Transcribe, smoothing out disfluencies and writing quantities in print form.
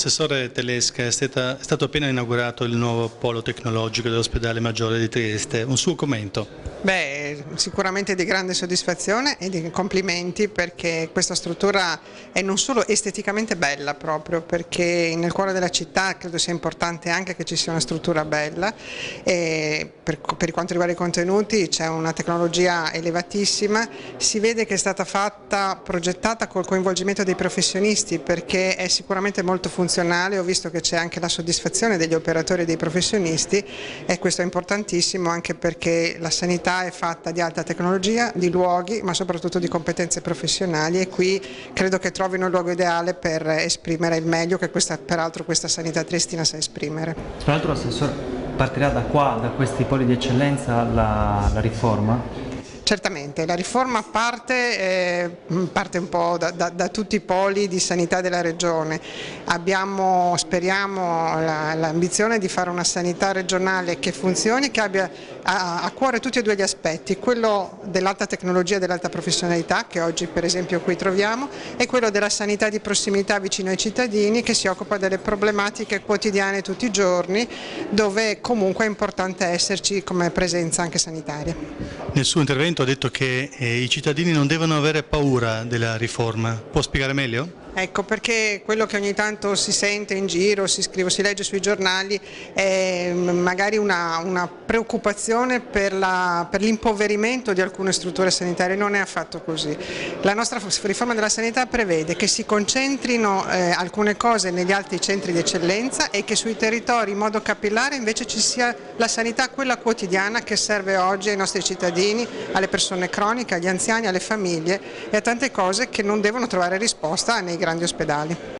Assessore Telesca, è stato appena inaugurato il nuovo polo tecnologico dell'ospedale Maggiore di Trieste. Un suo commento? Beh, sicuramente di grande soddisfazione e di complimenti, perché questa struttura è non solo esteticamente bella, proprio perché nel cuore della città credo sia importante anche che ci sia una struttura bella, e per quanto riguarda i contenuti c'è una tecnologia elevatissima, si vede che è stata progettata col coinvolgimento dei professionisti, perché è sicuramente molto funzionale. Ho visto che c'è anche la soddisfazione degli operatori e dei professionisti, e questo è importantissimo anche perché la sanità è fatta di alta tecnologia, di luoghi, ma soprattutto di competenze professionali, e qui credo che trovino il luogo ideale per esprimere il meglio che peraltro questa sanità triestina sa esprimere. Tra l'altro, Assessore, partirà da qua, da questi poli di eccellenza, la riforma? Certamente, la riforma parte un po' da tutti i poli di sanità della Regione. Abbiamo, speriamo, l'ambizione di fare una sanità regionale che funzioni, che abbia a cuore tutti e due gli aspetti, quello dell'alta tecnologia e dell'alta professionalità, che oggi per esempio qui troviamo, e quello della sanità di prossimità vicino ai cittadini, che si occupa delle problematiche quotidiane tutti i giorni, dove comunque è importante esserci come presenza anche sanitaria. Nel suo intervento ha detto che i cittadini non devono avere paura della riforma. Può spiegare meglio? Ecco, perché quello che ogni tanto si sente in giro, si scrive, si legge sui giornali è magari una preoccupazione per l'impoverimento di alcune strutture sanitarie. Non è affatto così. La nostra riforma della sanità prevede che si concentrino alcune cose negli altri centri di eccellenza, e che sui territori in modo capillare invece ci sia la sanità, quella quotidiana, che serve oggi ai nostri cittadini, alle persone croniche, agli anziani, alle famiglie e a tante cose che non devono trovare risposta nei grandi ospedali.